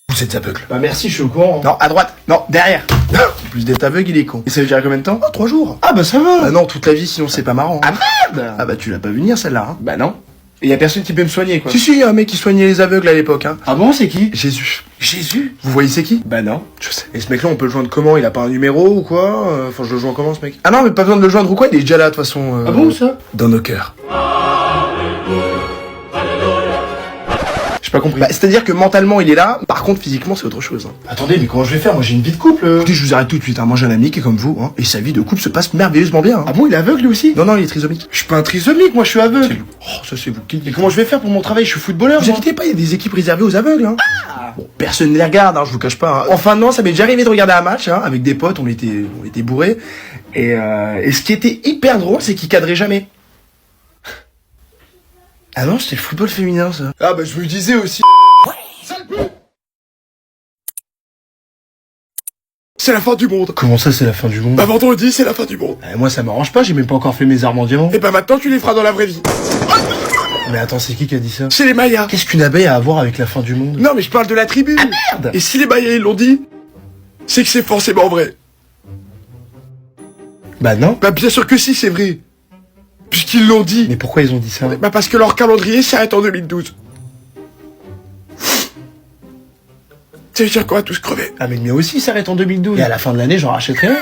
Vous êtes aveugle. Bah merci, je suis au courant. Non, à droite. Non, derrière. En plus d'être aveugle, il est con. Et ça veut dire combien de temps? 3 jours. Ah bah ça va. Ah non, toute la vie, sinon c'est pas marrant. Ah merde. Ah bah tu l'as pas vu venir celle-là, hein. Bah non. Et y a personne qui peut me soigner, quoi. Si, y a un mec qui soignait les aveugles à l'époque, hein. Ah bon, c'est qui? Jésus. Jésus. Vous voyez c'est qui? Bah non. Je sais. Et ce mec-là, on peut le joindre comment? Il a pas un numéro ou quoi? Enfin, je le joins comment, ce mec? Ah non, mais pas besoin de le joindre ou quoi? Il est déjà là, de toute façon. Ah bon, ça? Dans nos cœurs. J'ai pas compris. Bah, c'est-à-dire que mentalement, il est là. Par contre, physiquement, c'est autre chose, hein. Attendez, mais comment je vais faire? Moi, j'ai une vie de couple. Écoutez, je vous arrête tout de suite, hein. Moi, j'ai un ami qui est comme vous, hein. Et sa vie de couple se passe merveilleusement bien, hein. Ah bon, il est aveugle, lui aussi? Non, non, il est trisomique. Je suis pas un trisomique, moi, je suis aveugle. C'est vous. Oh, ça, c'est vous qui le Mais dites. comment je vais faire pour mon travail? Je suis footballeur, Vous moi. inquiétez pas, il y a des équipes réservées aux aveugles, hein. Ah. Bon, personne ne les regarde, hein, je vous cache pas, hein. Enfin, non, ça m'est déjà arrivé de regarder un match, hein, avec des potes, on était bourrés. Et ce qui était hyper drôle, c'est qu'ils cadraient jamais. Ah non, c'était le football féminin, ça. Ah bah, je me disais aussi. C'est la fin du monde. Comment ça, c'est la fin du monde? Bah, vendredi, c'est la fin du monde. Moi, ça m'arrange pas, j'ai même pas encore fait mes armes en diamant. Et bah, maintenant, tu les feras dans la vraie vie. Mais attends, c'est qui a dit ça? C'est les Mayas. Qu'est-ce qu'une abeille a à voir avec la fin du monde? Non, mais je parle de la tribu. Ah merde! Et si les Mayas, ils l'ont dit, c'est que c'est forcément vrai. Bah non. Bah, bien sûr que si, c'est vrai. Puisqu'ils l'ont dit. Mais pourquoi ils ont dit ça? Bah, parce que leur calendrier s'arrête en 2012. Ça veut dire qu'on va tous crever. Ah mais le mien aussi s'arrête en 2012. Et à la fin de l'année, j'en rachèterai un.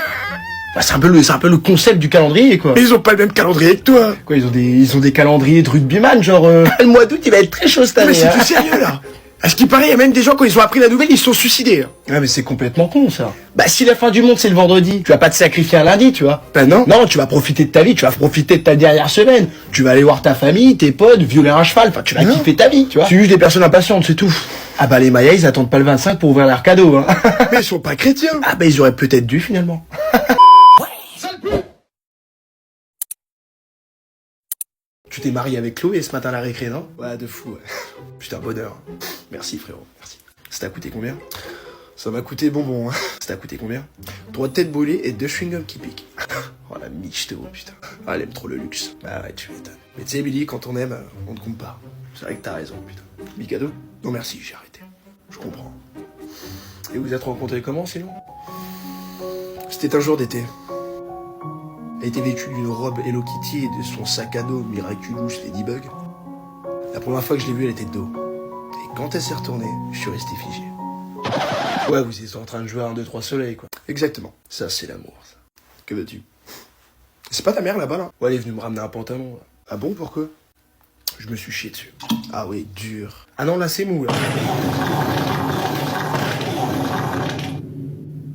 Bah, c'est un peu le concept du calendrier, quoi. Mais ils ont pas le même calendrier que toi. Quoi, ils ont des calendriers de rugbyman, genre le mois d'août, il va être très chaud cette année. Mais c'est hein. tout sérieux, là. À ce qui paraît, il y a même des gens, quand ils ont appris la nouvelle, ils se sont suicidés, hein. Ah mais c'est complètement con, ça. Bah si la fin du monde, c'est le vendredi, tu vas pas te sacrifier un lundi, tu vois. Bah non. Non, tu vas profiter de ta vie, tu vas profiter de ta dernière semaine. Tu vas aller voir ta famille, tes potes, violer un cheval, enfin tu vas Non. kiffer ta vie, tu vois. C'est juste des personnes impatientes, c'est tout. Ah bah les Mayas, ils attendent pas le 25 pour ouvrir leurs cadeaux, hein. Mais ils sont pas chrétiens. Ah bah ils auraient peut-être dû, finalement. Tu t'es marié avec Chloé ce matin à la récré, non? Ouais, de fou, ouais. Putain, bonheur. Merci, frérot, merci. Ça t'a coûté combien? Ça m'a coûté bonbon, hein. Ça t'a coûté combien? 3 têtes brûlées et 2 chewing-gums qui piquent. Oh la michto, putain. Ah, elle aime trop le luxe. Bah ouais, tu m'étonnes. Mais tu sais, Billy, quand on aime, on ne compte pas. C'est vrai que t'as raison, putain. Mikado? Non merci, j'ai arrêté. Je comprends. Et vous êtes rencontrés comment, sinon? C'était un jour d'été. Elle était vêtue d'une robe Hello Kitty et de son sac à dos Miraculous Ladybug. La première fois que je l'ai vue, elle était de dos. Et quand elle s'est retournée, je suis resté figé. Ouais, vous étiez en train de jouer à 1, 2, 3 soleil, quoi. Exactement. Ça, c'est l'amour, ça. Que veux-tu? C'est pas ta mère là-bas, là? Ouais, elle est venue me ramener un pantalon, là. Ah bon, pourquoi? Je me suis chié dessus. Ah oui, dur. Ah non, là, c'est mou, là.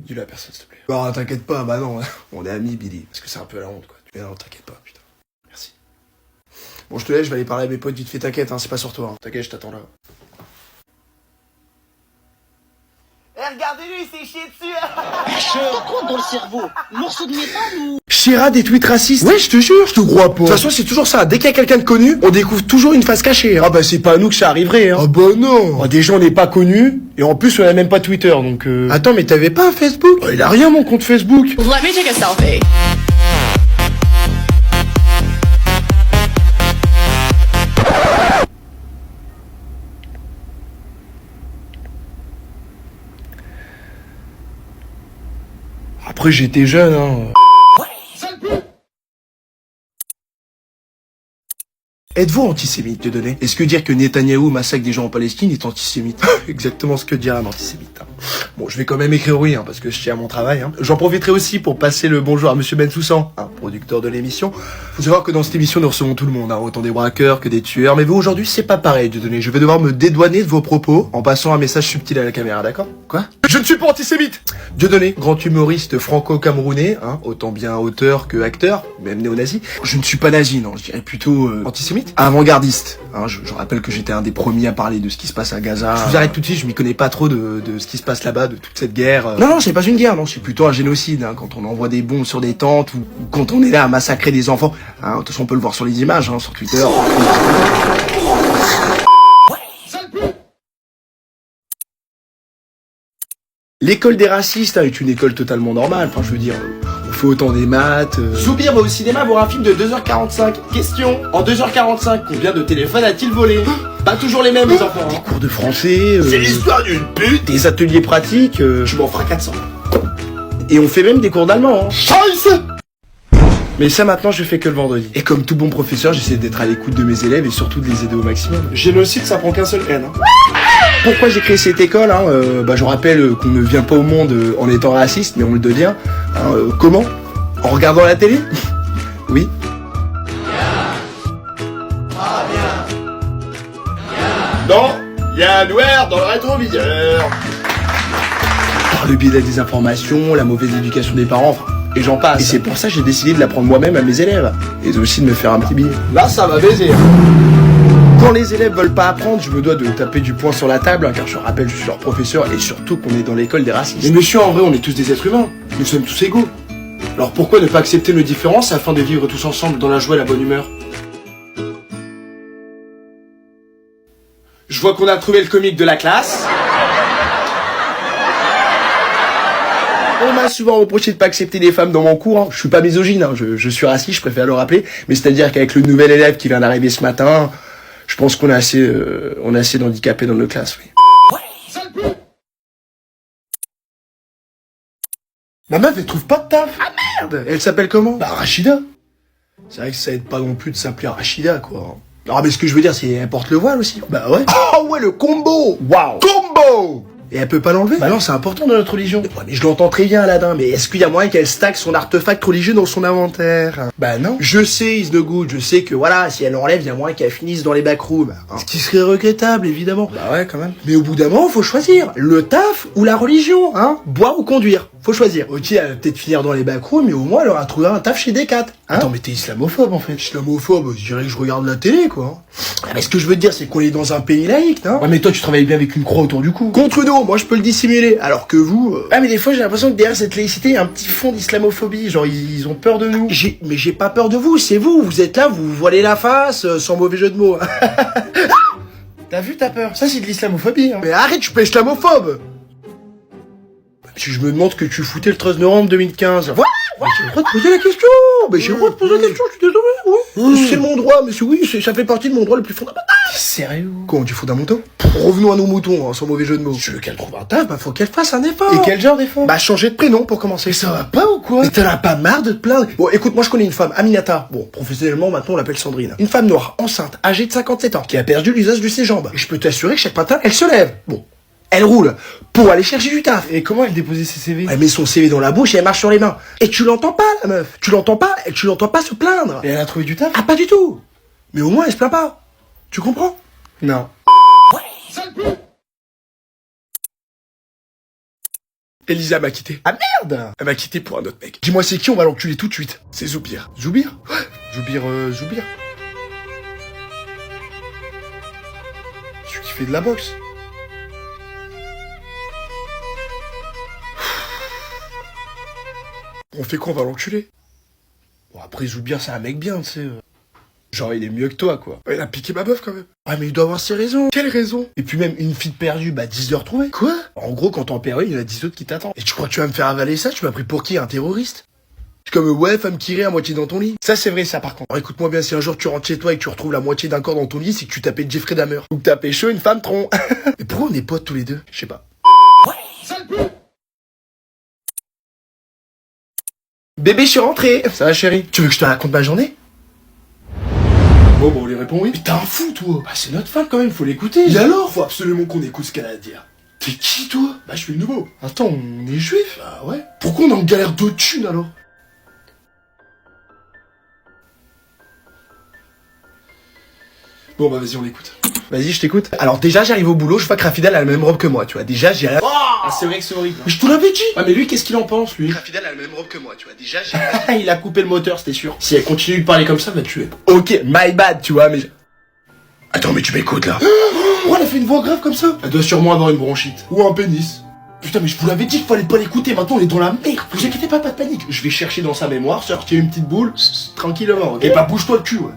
Dis-le à personne, s'il te plaît. Bah t'inquiète pas, bah non, on est amis, Billy. Parce que c'est un peu la honte, quoi. Mais non, t'inquiète pas, putain. Merci. Bon, je te laisse, je vais aller parler à mes potes vite fait, t'inquiète, hein, c'est pas sur toi. Hein. T'inquiète, je t'attends là. Regardez-lui, il s'est chié dessus. T'as quoi dans le cerveau? Morceau de métal ou... Chéra, des tweets racistes? Ouais, je te jure. Je te crois pas. De toute façon, c'est toujours ça. Dès qu'il y a quelqu'un de connu, on découvre toujours une face cachée. Hein. Ah bah c'est pas à nous que ça arriverait, hein. Ah bah non. Oh, déjà, on n'est pas connu. Et en plus, on a même pas Twitter, donc... Attends, mais t'avais pas un Facebook? Oh, il a rien, mon compte Facebook. Let me take a selfie. Après, j'étais jeune, hein. Êtes-vous antisémite, Dieudonné? Est-ce que dire que Netanyahou massacre des gens en Palestine est antisémite? Exactement ce que dirait un antisémite. Hein. Bon, je vais quand même écrire oui, hein, parce que je tiens à mon travail. Hein. J'en profiterai aussi pour passer le bonjour à Monsieur Bensoussan, hein, producteur de l'émission. Faut savoir que dans cette émission, nous recevons tout le monde, hein, autant des braqueurs que des tueurs. Mais vous, aujourd'hui, c'est pas pareil, Dieudonné. Je vais devoir me dédouaner de vos propos en passant un message subtil à la caméra, d'accord? Quoi? Je ne suis pas antisémite! Dieudonné, grand humoriste franco-camerounais, hein, autant bien auteur que acteur, même néo-nazi. Je ne suis pas nazi, non, je dirais plutôt antisémite. Avant-gardiste. Hein, je rappelle que j'étais un des premiers à parler de ce qui se passe à Gaza. Je vous arrête tout de suite, je m'y connais pas trop de ce qui se passe là-bas, de toute cette guerre. Non, c'est pas une guerre, non, c'est plutôt un génocide, hein, quand on envoie des bombes sur des tentes ou quand on est là à massacrer des enfants. Hein, de toute façon, on peut le voir sur les images, hein, sur Twitter. L'école des racistes est une école totalement normale. Enfin, je veux dire, on faut autant des maths. Zoubir va au cinéma voir un film de 2h45. Question, en 2h45, combien de téléphones a-t-il volé? Pas toujours les mêmes, les enfants. Des cours de français. C'est l'histoire d'une pute. Des ateliers pratiques. Je m'en ferai 400. Et on fait même des cours d'allemand. Hein. Scheiße! Mais ça maintenant je fais que le vendredi. Et comme tout bon professeur, j'essaie d'être à l'écoute de mes élèves et surtout de les aider au maximum. Génocide, ça prend qu'un seul N. Hein. Pourquoi j'ai créé cette école hein je rappelle qu'on ne vient pas au monde en étant raciste, mais on le devient. Hein, comment? En regardant la télé? Oui. Non, il y a un noir dans le rétroviseur. Par le biais de la désinformation, la mauvaise éducation des parents, enfin, et j'en passe. Et c'est pour ça que j'ai décidé de l'apprendre moi-même à mes élèves. Et aussi de me faire un petit billet. Là, ça va baiser. Quand les élèves veulent pas apprendre, je me dois de taper du poing sur la table, hein, car je rappelle, je suis leur professeur, et surtout qu'on est dans l'école des racistes. Mais monsieur, en vrai, on est tous des êtres humains. Nous sommes tous égaux. Alors pourquoi ne pas accepter nos différences afin de vivre tous ensemble dans la joie et la bonne humeur? Je vois qu'on a trouvé le comique de la classe. On m'a souvent reproché de pas accepter les femmes dans mon cours. Hein. Je suis pas misogyne, hein. Je suis raciste, je préfère le rappeler. Mais c'est-à-dire qu'avec le nouvel élève qui vient d'arriver ce matin, je pense qu'on a assez d'handicapés dans nos classes. Oui. Ma meuf, elle trouve pas de taf. Ah merde! Elle s'appelle comment? Bah, Rachida. C'est vrai que ça aide pas non plus de s'appeler Rachida, quoi. Ah mais ce que je veux dire, c'est elle porte le voile aussi. Bah ouais. Oh ouais, le combo! Waouh. Combo! Et elle peut pas l'enlever? Bah non, c'est important dans notre religion. Ouais, mais je l'entends très bien, Aladdin, mais est-ce qu'il y a moyen qu'elle stacke son artefact religieux dans son inventaire? Bah non. Je sais, Is the good, je sais que voilà, si elle l'enlève, il y a moyen qu'elle finisse dans les backrooms. Hein. Ce qui serait regrettable, évidemment. Bah ouais, quand même. Mais au bout d'un moment, faut choisir. Le taf ou la religion, hein? Boire ou conduire. Faut choisir. Ok, elle va peut-être finir dans les backrooms, mais au moins, elle aura trouvé un taf chez Decat. Hein? Attends, mais t'es islamophobe, en fait. Islamophobe, je dirais que je regarde la télé, quoi. Ah, mais ce que je veux te dire, c'est qu'on est dans un pays laïque, non? Ouais, mais toi, tu travailles bien avec une croix autour du cou. Contre nous, moi, je peux le dissimuler. Alors que vous... Ah, mais des fois, j'ai l'impression que derrière cette laïcité, il y a un petit fond d'islamophobie. Genre, ils ont peur de nous. Mais j'ai pas peur de vous, c'est vous. Vous êtes là, vous vous voilez la face, sans mauvais jeu de mots. T'as vu, t'as peur. Ça, c'est de l'islamophobie, hein. Mais arrête, je suis pas islamophobe. Si je me demande que tu foutais le 13 novembre 2015. Ouais, j'ai le droit de poser la question. Mais j'ai le droit de poser la question, je suis désolé, oui. C'est mon droit, monsieur, oui, ça fait partie de mon droit le plus fondamental. T'es sérieux? Quoi, du fondamental? Revenons à nos moutons, hein, sans mauvais jeu de mots. Tu veux qu'elle trouve un taf, bah faut qu'elle fasse un effort. Et quel genre d'effort? Bah changer de prénom pour commencer. Mais ça va pas ou quoi? Mais t'en as pas marre de te plaindre? Bon, écoute, moi je connais une femme, Aminata. Bon, professionnellement, maintenant on l'appelle Sandrine. Une femme noire, enceinte, âgée de 57 ans, qui a perdu l'usage de ses jambes. Et je peux t'assurer que chaque matin, elle se lève. Bon. Elle roule pour aller chercher du taf. Et comment elle déposait ses CV? Elle met son CV dans la bouche et elle marche sur les mains. Et tu l'entends pas, la meuf. Tu l'entends pas se plaindre. Et elle a trouvé du taf? Ah, pas du tout. Mais au moins, elle se plaint pas. Tu comprends? Non. Elisa m'a quitté. Ah merde! Elle m'a quitté pour un autre mec. Dis-moi c'est qui, on va l'enculer tout de suite. C'est Zoubir. Zoubir? Ouais. Zoubir. Celui qui fait de la boxe. On fait quoi, on va l'enculer? Bon, après, Zoubir, c'est un mec bien, tu sais. Genre, il est mieux que toi, quoi. Ouais, il a piqué ma meuf, quand même. Ah, mais il doit avoir ses raisons. Quelle raison? Et puis même, une fille perdue, bah 10 de retrouvée. Quoi? En gros, quand t'en perds une, il y en a 10 autres qui t'attendent. Et tu crois que tu vas me faire avaler ça? Tu m'as pris pour qui? Un terroriste? C'est comme, ouais, femme qui rit à moitié dans ton lit. Ça, c'est vrai, ça, par contre. Alors écoute-moi bien, si un jour tu rentres chez toi et que tu retrouves la moitié d'un corps dans ton lit, c'est que tu t'appelles Jeffrey Dahmer. Ou que t'as pécho une femme tronc. Et pourquoi on est potes tous les deux? Je sais pas. Bébé, je suis rentré. Ça va, chérie? Tu veux que je te raconte ma journée? Bon, on lui répond oui. Mais t'es un fou, toi. Bah, c'est notre femme, quand même, faut l'écouter. Et alors? Faut absolument qu'on écoute ce qu'elle a à dire. T'es qui, toi? Bah, je suis le nouveau. Attends, on est juif? Bah ouais. Pourquoi on est en galère de thunes, alors? Bon, bah, vas-y, on l'écoute. Vas-y, je t'écoute. Alors déjà, j'arrive au boulot, je vois que Rafidal a la même robe que moi, tu vois. Déjà, j'ai... Ah, c'est vrai que c'est horrible. Mais je te l'avais dit. Ah, mais lui, qu'est-ce qu'il en pense, lui? Rafidal a la même robe que moi, tu vois. Déjà, j'ai... Il a coupé le moteur, c'était sûr. Si elle continue de parler comme ça, va te tuer. Ok, my bad, tu vois, mais... Attends, mais tu m'écoutes, là. Oh, elle a fait une voix grave comme ça. Elle doit sûrement avoir une bronchite. Ou un pénis. Putain, mais je vous l'avais dit qu'il fallait pas l'écouter, maintenant on est dans la merde. Vous inquiétez pas, pas de panique. Je vais chercher dans sa mémoire, sortir une petite boule, tranquillement, ok? Et bah, bouge-toi le cul, ouais.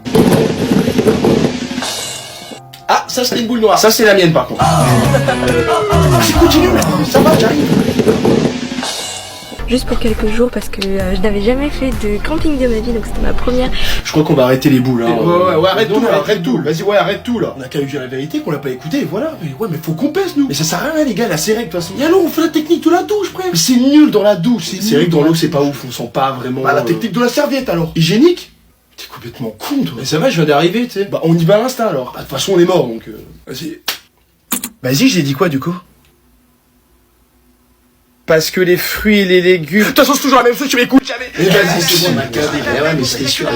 Ah, ça c'était une boule noire. Ça c'est la mienne par contre. Vas-y, continue, là. Ça va, j'arrive. juste pour quelques jours parce que je n'avais jamais fait de camping de ma vie, donc c'était ma première. Je crois qu'on va arrêter les boules, hein. Ouais, arrête tout, là, arrête tout. Vas-y, ouais, arrête tout, là. On a qu'à lui dire la vérité qu'on l'a pas écouté, et voilà. Mais ouais, mais faut qu'on pèse, nous. Mais ça sert à rien, les gars, là, c'est règle, de toute façon. Et alors, on fait la technique de la douche, frère. Mais c'est nul dans la douche, C'est vrai que dans l'eau, c'est pas ouf, on sent pas vraiment. Bah, la technique de la serviette, alors. Hygiénique. T'es complètement con, toi. Mais ça va, je viens d'arriver, tu sais. Bah, on y va à l'instinct, alors. Bah, de toute façon, on est mort, donc, Vas-y. Vas-y, j'ai dit quoi, du coup? Parce que les fruits et les légumes... De toute façon, c'est toujours la même chose, tu m'écoutes jamais. Mais vas-y, c'est bon, on a Ouais, mais c'était sûr.